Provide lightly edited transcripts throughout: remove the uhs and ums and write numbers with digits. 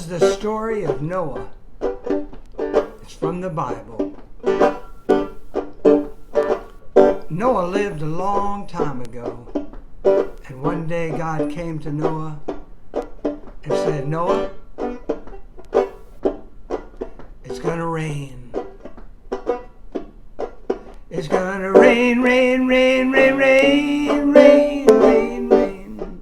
is the story of Noah. It's from the Bible. Noah lived a long time ago, and one day God came to Noah and said, Noah, it's gonna rain. It's gonna rain, rain, rain, rain, rain, rain, rain, rain.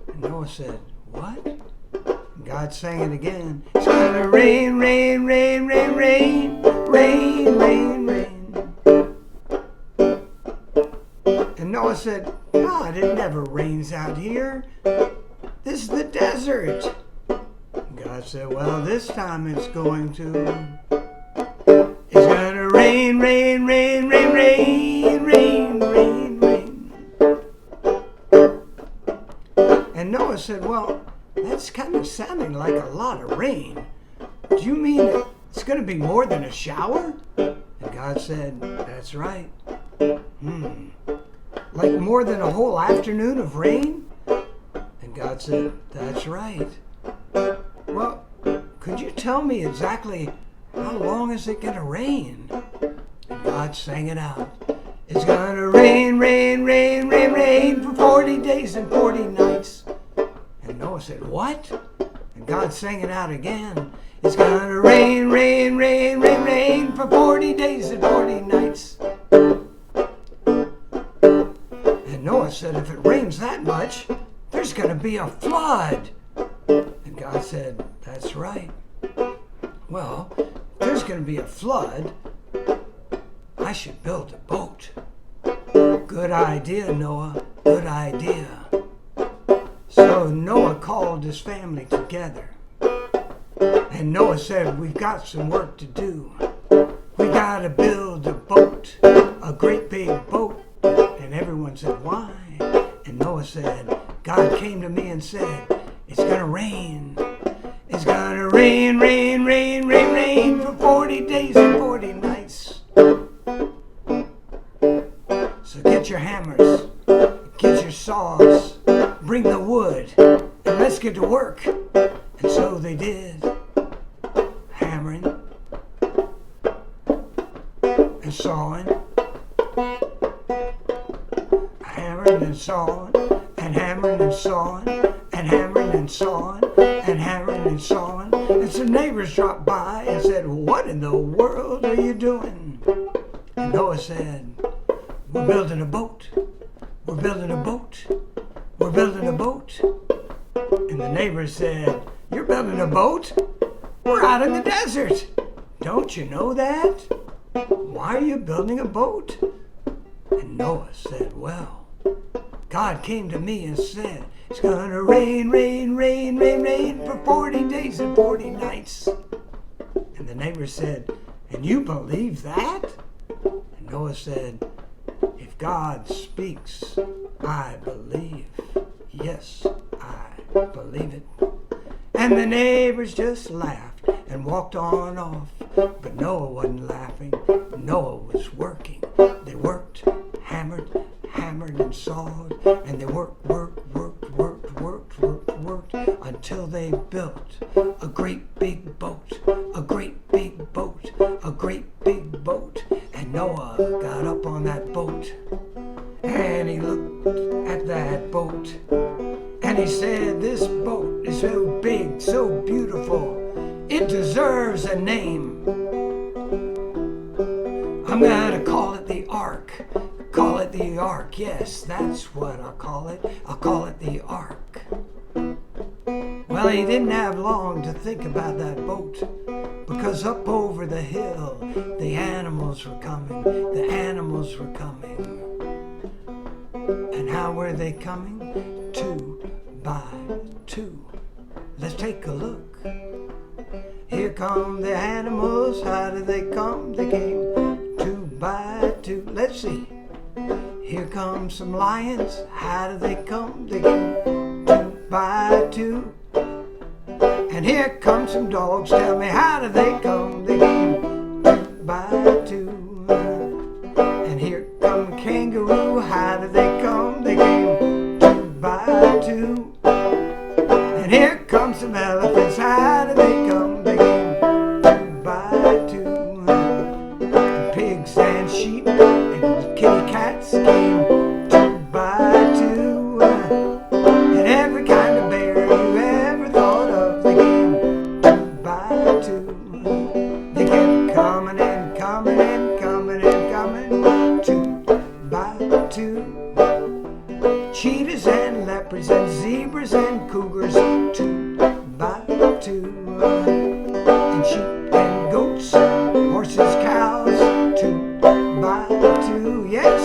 And Noah said, what? And God sang it again. It's gonna rain, rain, rain, rain, rain, rain, rain, rain. And Noah said, God, it never rains out here. This is the desert. And God said, well, this time it's going to. It's gonna rain, rain, rain, rain, rain, rain, rain, rain. And Noah said, well, that's kind of sounding like a lot of rain. Do you mean it's gonna be more than a shower? And God said, that's right. Like more than a whole afternoon of rain? And God said, that's right. Well, could you tell me exactly how long is it gonna rain? And God sang it out. It's gonna rain, rain, rain, rain, rain for 40 days and 40 nights. And Noah said, what? And God sang it out again. It's gonna rain, rain, rain, rain, rain for 40 days and 40 nights. And Noah said, if it rains that much, there's gonna be a flood. And God said, that's right. Well, if there's going to be a flood, I should build a boat. Good idea, Noah. Good idea. So Noah called his family together. And Noah said, we've got some work to do. We got to build a boat, a great big boat. And everyone said, why? And Noah said, God came to me and said, it's going to rain. It's gonna rain, rain, rain, rain, rain for 40 days and 40 nights. So get your hammers, get your saws, bring the wood, and let's get to work. And so they did, hammering and sawing, hammering and sawing, and hammering and sawing, and hammering and sawing, and hammering and sawing. And some neighbors dropped by and said, what in the world are you doing? And Noah said, we're building a boat. We're building a boat. We're building a boat. And the neighbors said, you're building a boat? We're out in the desert. Don't you know that? Why are you building a boat? And Noah said, well, God came to me and said, it's gonna rain, rain, rain, rain, rain for 40 days and 40 nights. And the neighbor said, and you believe that? And Noah said, if God speaks, I believe. Yes, I believe it. And the neighbors just laughed and walked on off. But Noah wasn't laughing. Noah was working. They worked, hammered and sawed, and they worked until they built a great big boat, a great big boat, a great big boat. And Noah got up on that boat, and he looked at that boat, and he said, this boat is so big, so beautiful, it deserves a name. I'm gonna call it the Ark. Call it the Ark. Yes, that's what I'll call it. I'll call it the Ark. Well, he didn't have long to think about that boat, because up over the hill, the animals were coming. The animals were coming. And how were they coming? 2 by 2. Let's take a look. Here come the animals. How do they come? They came 2 by 2. Let's see. Here come some lions. How do they come? They came 2 by 2. And here come some dogs. Tell me, how do they come? They came 2 by 2. And here come a kangaroo. How do they come? They came 2 by 2. And here 2. Cheetahs and leopards and zebras and cougars, 2 by 2. And sheep and goats, horses, cows, 2 by 2. Yes,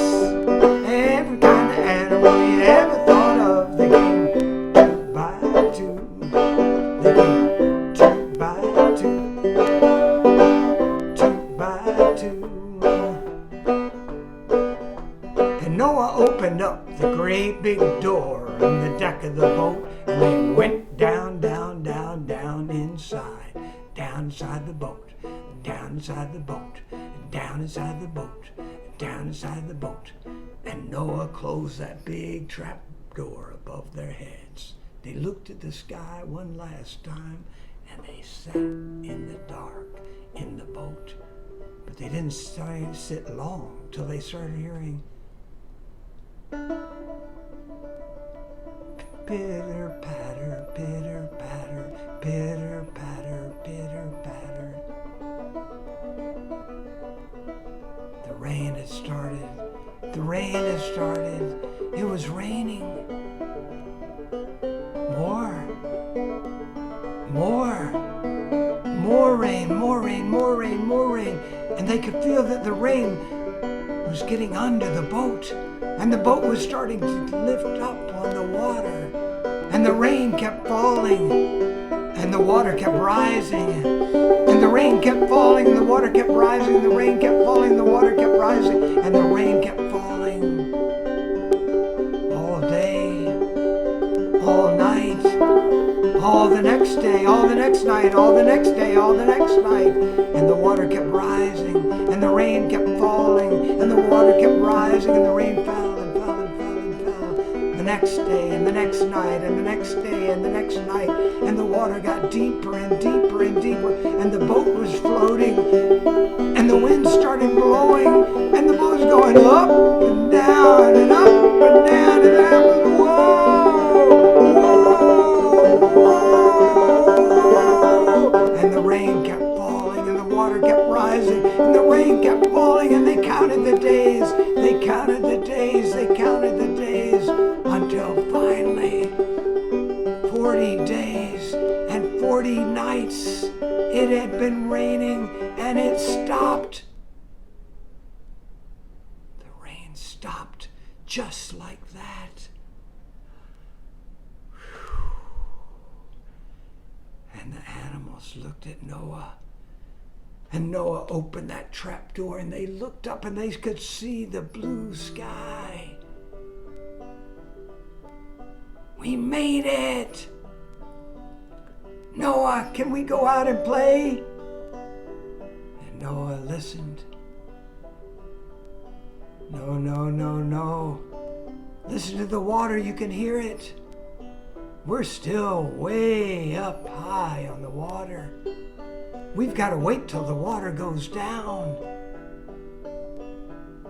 every kind of animal you ever thought of, they came 2 by 2. They came 2 by 2. 2 by 2. And Noah opened up the great big door on the deck of the boat, and they went down, down, down, down inside. Down inside the boat, down inside the boat, down inside the boat, down inside the boat. And Noah closed that big trap door above their heads. They looked at the sky one last time, and they sat in the dark in the boat. But they didn't sit long till they started hearing pitter patter, pitter patter, pitter patter, pitter patter. The rain had started. The rain had started. It was raining. More rain, more rain, more rain, more rain. And they could feel that the rain was getting under the boat, and the boat was starting to lift up on the water, and the rain kept falling, and the water kept rising, and the rain kept falling, and the water kept rising, and the rain kept falling, and the water kept rising, and the rain kept falling all day, all night, all the next day, all the next night, all the next day, all the next night. And the water kept rising, and the rain kept falling, and the water kept rising, and the rain fell and fell and fell and fell. The next day, and the next night, and the next day, and the next night. And the water got deeper and deeper and deeper, and the boat was floating, and the wind started blowing, and the boat was going up and down and up and down and up. Whoa! Whoa! And the rain kept falling, and the water kept rising, and the rain kept falling, and they counted the days, they counted the days, they counted the days, until finally 40 days and 40 nights it had been raining, and it stopped. The rain stopped just like that. And the animals looked at Noah, and Noah opened that trap door, and they looked up and they could see the blue sky. We made it! Noah, can we go out and play? And Noah listened. No, no, no, no. Listen to the water, you can hear it. We're still way up high on the water. We've got to wait till the water goes down.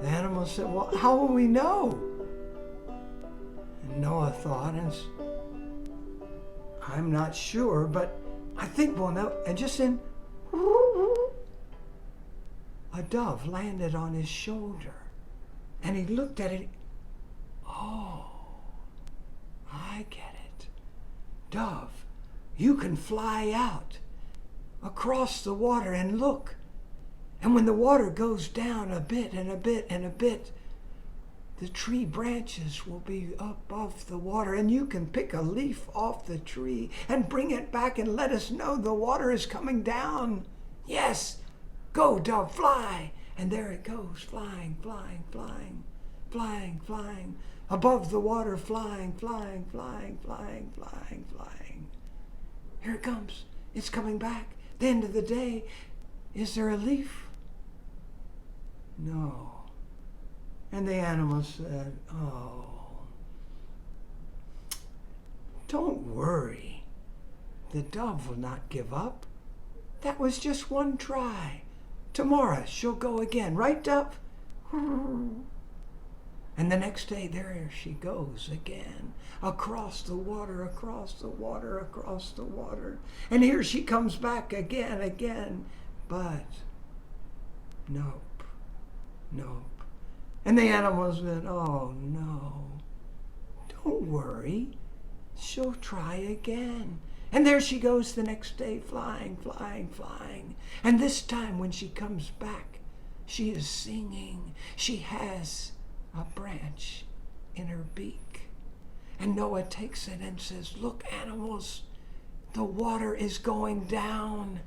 The animals said, well, how will we know? And Noah thought, I'm not sure, but I think we'll know. And just then, a dove landed on his shoulder. And he looked at it. Oh, I get it. Dove, you can fly out across the water and look. And when the water goes down a bit and a bit and a bit, the tree branches will be above the water, and you can pick a leaf off the tree and bring it back and let us know the water is coming down. Yes, go, dove, fly. And there it goes, flying, flying, flying, flying, flying, above the water, flying, flying, flying, flying, flying, flying. Here it comes. It's coming back. The end of the day. Is there a leaf? No. And the animal said, oh, don't worry. The dove will not give up. That was just one try. Tomorrow she'll go again. Right, dove? And the next day, there she goes again. Across the water, across the water, across the water. And here she comes back again. But nope, nope. And the animals went, oh no, don't worry, she'll try again. And there she goes the next day, flying, flying, flying. And this time when she comes back, she is singing. She has a branch in her beak. And Noah takes it and says, look, animals, the water is going down.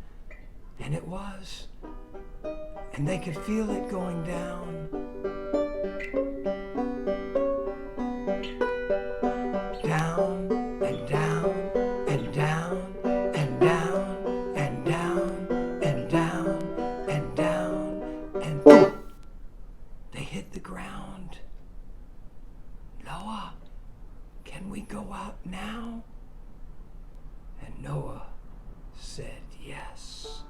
And it was. And they could feel it going down. Down and down and down and down and down and down and down and boom! They hit the ground. Noah, can we go out now? And Noah said yes.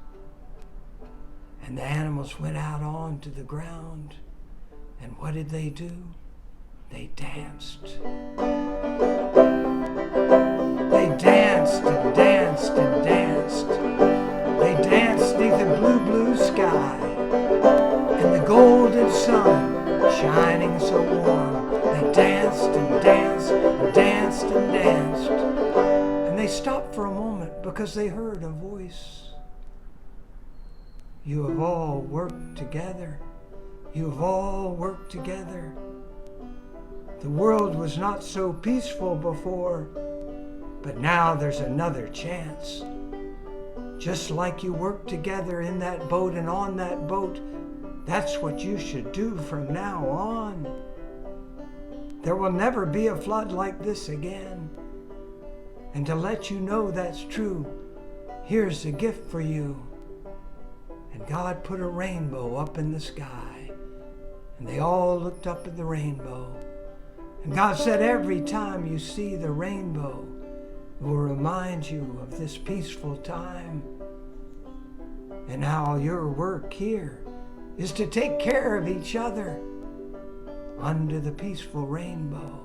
And the animals went out onto the ground. And what did they do? They danced. They danced and danced and danced. They danced neath the blue, blue sky and the golden sun shining so warm. They danced and danced and danced and danced. And they stopped for a moment because they heard a voice. You have all worked together. You have all worked together. The world was not so peaceful before, but now there's another chance. Just like you worked together in that boat and on that boat, that's what you should do from now on. There will never be a flood like this again. And to let you know that's true, here's a gift for you. And God put a rainbow up in the sky, and they all looked up at the rainbow. And God said, every time you see the rainbow, it will remind you of this peaceful time. And how your work here is to take care of each other under the peaceful rainbow.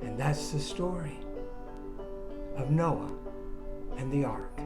And that's the story of Noah and the ark.